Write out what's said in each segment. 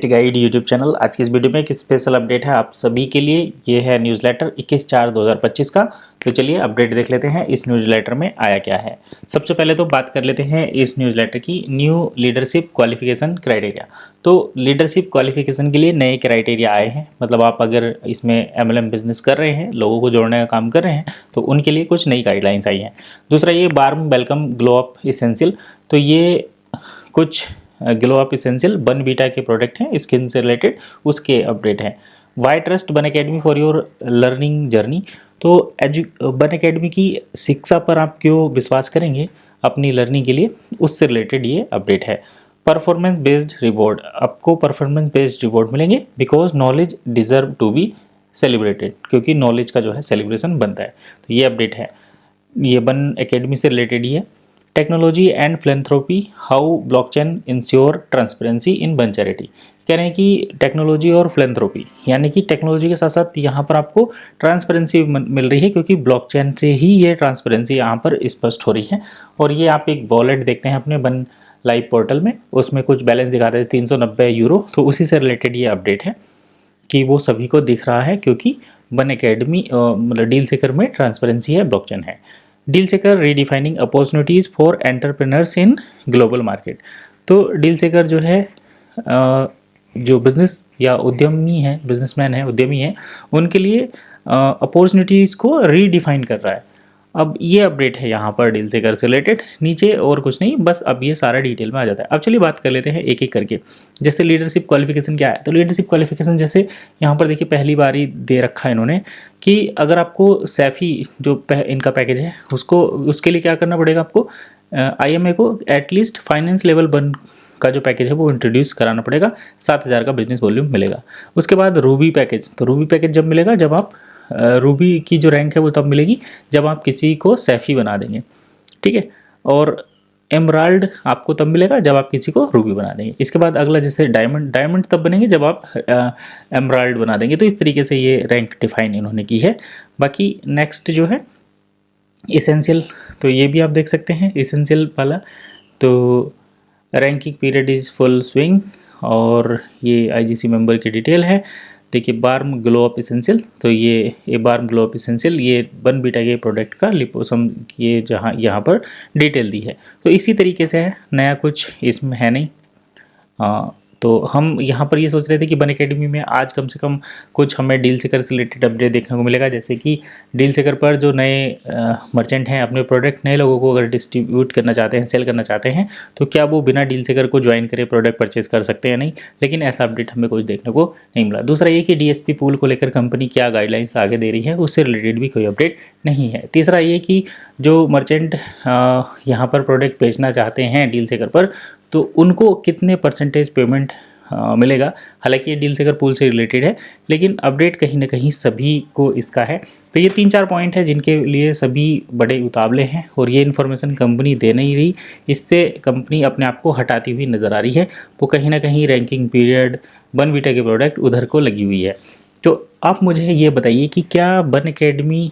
Guide YouTube channel. आज की इस वीडियो में एक स्पेशल अपडेट है आप सभी के लिए। ये है न्यूज़लेटर 21/4/2025 का। तो चलिए अपडेट देख लेते हैं इस न्यूज़लेटर में आया क्या है। सबसे पहले तो बात कर लेते हैं इस न्यूज़लेटर की न्यू लीडरशिप क्वालिफिकेशन क्राइटेरिया। तो लीडरशिप क्वालिफिकेशन के लिए नए क्राइटेरिया आए हैं। मतलब आप अगर इसमें MLM बिजनेस कर रहे हैं, लोगों को जोड़ने का काम कर रहे हैं, तो उनके लिए कुछ नई गाइडलाइंस आई हैं। दूसरा ये warm welcome glow up essential. तो ये कुछ ग्लो अप एसेंशियल बन बीटा के प्रोडक्ट हैं स्किन से रिलेटेड, उसके अपडेट हैं। वाई ट्रस्ट बन academy for your learning journey. तो बन अकेडमी की शिक्षा पर आप क्यों विश्वास करेंगे अपनी लर्निंग के लिए, उससे रिलेटेड ये अपडेट है। परफॉर्मेंस बेस्ड रिवॉर्ड, आपको परफॉर्मेंस बेस्ड रिवॉर्ड मिलेंगे because knowledge deserve to be celebrated, क्योंकि नॉलेज का जो है सेलिब्रेशन बनता है। तो ये अपडेट है, ये बन अकेडमी से रिलेटेड ही है। Technology and philanthropy, how blockchain ensure transparency in बन चैरिटी। कह रहे हैं कि टेक्नोलॉजी और फिलैंथ्रोपी, यानी कि टेक्नोलॉजी के साथ साथ यहाँ पर आपको ट्रांसपेरेंसी मिल रही है, क्योंकि ब्लॉकचेन से ही ये ट्रांसपेरेंसी यहाँ पर स्पष्ट हो रही है। और ये आप एक वॉलेट देखते हैं अपने बन लाइव पोर्टल में, उसमें कुछ बैलेंस दिखाते हैं 390 यूरो। तो उसी से रिलेटेड ये अपडेट है कि वो सभी को दिख रहा है, क्योंकि बन अकेडमी मतलब डील सेकर में ट्रांसपेरेंसी है, ब्लॉकचेन है। डील सेकर redefining opportunities for entrepreneurs in global market. तो डील सेकर जो है जो बिजनेस या उद्यमी है, बिजनेसमैन है, उद्यमी है, उनके लिए अपॉर्चुनिटीज़ को रीडिफाइन कर रहा है। अब ये अपडेट है यहाँ पर डील सेकर से रिलेटेड, नीचे और कुछ नहीं, बस अब ये सारा डिटेल में आ जाता है। अब चलिए बात कर लेते हैं एक एक करके। जैसे लीडरशिप क्वालिफिकेशन क्या है, तो लीडरशिप क्वालिफिकेशन जैसे यहाँ पर देखिए पहली बार ही दे रखा है इन्होंने कि अगर आपको सैफी जो इनका पैकेज है उसके लिए क्या करना पड़ेगा, आपको IMA को एटलीस्ट फाइनेंस लेवल 1 का जो पैकेज है वो इंट्रोड्यूस कराना पड़ेगा। 7,000 का बिजनेस वॉल्यूम मिलेगा। उसके बाद रूबी पैकेज, तो रूबी पैकेज जब मिलेगा जब आप रूबी की जो रैंक है वो तब मिलेगी जब आप किसी को सैफी बना देंगे, ठीक है। और एमराल्ड आपको तब मिलेगा जब आप किसी को रूबी बना देंगे। इसके बाद अगला जैसे डायमंड तब बनेंगे जब आप एमराल्ड बना देंगे। तो इस तरीके से ये रैंक डिफाइन इन्होंने की है। बाकी नेक्स्ट जो है एसेंशियल, तो ये भी आप देख सकते हैं एसेंशियल वाला। तो ranking period is full swing, और ये IGC मेंबर की डिटेल है। देखिए बार्म ग्लो अप एसेंशियल, तो ये बार्म ग्लो अप एसेंशियल ये बन बीटा के प्रोडक्ट का लिपोसम ये जहाँ यहाँ पर डिटेल दी है। तो इसी तरीके से है, नया कुछ इसमें है नहीं। तो हम यहाँ पर ये सोच रहे थे कि बन अकेडमी में आज कम से कम कुछ हमें डील सेकर से रिलेटेड अपडेट देखने को मिलेगा। जैसे कि डील सेकर पर जो नए मर्चेंट हैं अपने प्रोडक्ट नए लोगों को अगर डिस्ट्रीब्यूट करना चाहते हैं, सेल करना चाहते हैं, तो क्या वो बिना डील सेकर को ज्वाइन करे प्रोडक्ट परचेज कर सकते हैं, नहीं। लेकिन ऐसा अपडेट हमें कुछ देखने को नहीं मिला। दूसरा ये कि DSP पूल को लेकर कंपनी क्या गाइडलाइंस आगे दे रही है, उससे रिलेटेड भी कोई अपडेट नहीं है। तीसरा ये कि जो मर्चेंट यहाँ पर प्रोडक्ट बेचना चाहते हैं डील सेकर पर, तो उनको कितने % पेमेंट मिलेगा। हालांकि ये डील सेकर पूल से रिलेटेड है, लेकिन अपडेट कहीं ना कहीं सभी को इसका है। तो ये 3-4 पॉइंट है जिनके लिए सभी बड़े उतावले हैं, और ये इन्फॉर्मेशन कंपनी दे नहीं रही। इससे कंपनी अपने आप को हटाती हुई नज़र आ रही है। वो कहीं ना कहीं रैंकिंग पीरियड बन बीटा के प्रोडक्ट उधर को लगी हुई है। तो आप मुझे ये बताइए कि क्या बन अकेडमी,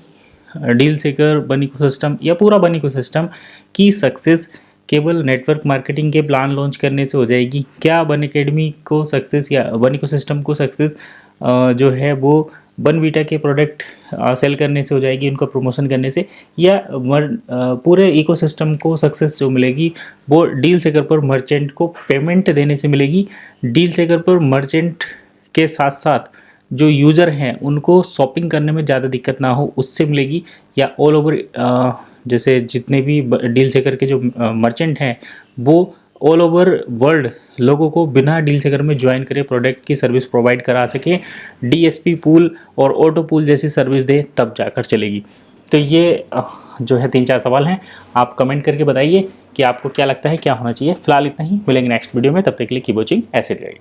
डील सेकर, बन इकोसिस्टम या पूरा बन इकोसिस्टम की सक्सेस केवल नेटवर्क मार्केटिंग के प्लान लॉन्च करने से हो जाएगी? क्या बन अकेडमी को सक्सेस या बन इकोसिस्टम को सक्सेस जो है वो बन बीटा के प्रोडक्ट सेल करने से हो जाएगी, उनका प्रमोशन करने से, या पूरे इकोसिस्टम को सक्सेस जो मिलेगी वो डील सेकर पर मर्चेंट को पेमेंट देने से मिलेगी? डील सेकर पर मर्चेंट के साथ साथ जो यूज़र हैं उनको शॉपिंग करने में ज़्यादा दिक्कत ना हो उससे मिलेगी, या ऑल ओवर जैसे जितने भी डील सेकर के जो मर्चेंट हैं वो ऑल ओवर वर्ल्ड लोगों को बिना डील सेकर में ज्वाइन करे प्रोडक्ट की सर्विस प्रोवाइड करा सके, DSP पूल और ऑटो पूल जैसी सर्विस दे, तब जाकर चलेगी? तो ये जो है 3-4 सवाल हैं। आप कमेंट करके बताइए कि आपको क्या लगता है क्या होना चाहिए। फिलहाल इतना ही, मिलेंगे नेक्स्ट वीडियो में, तब तक के लिए कीप वॉचिंग एसेट गाइड।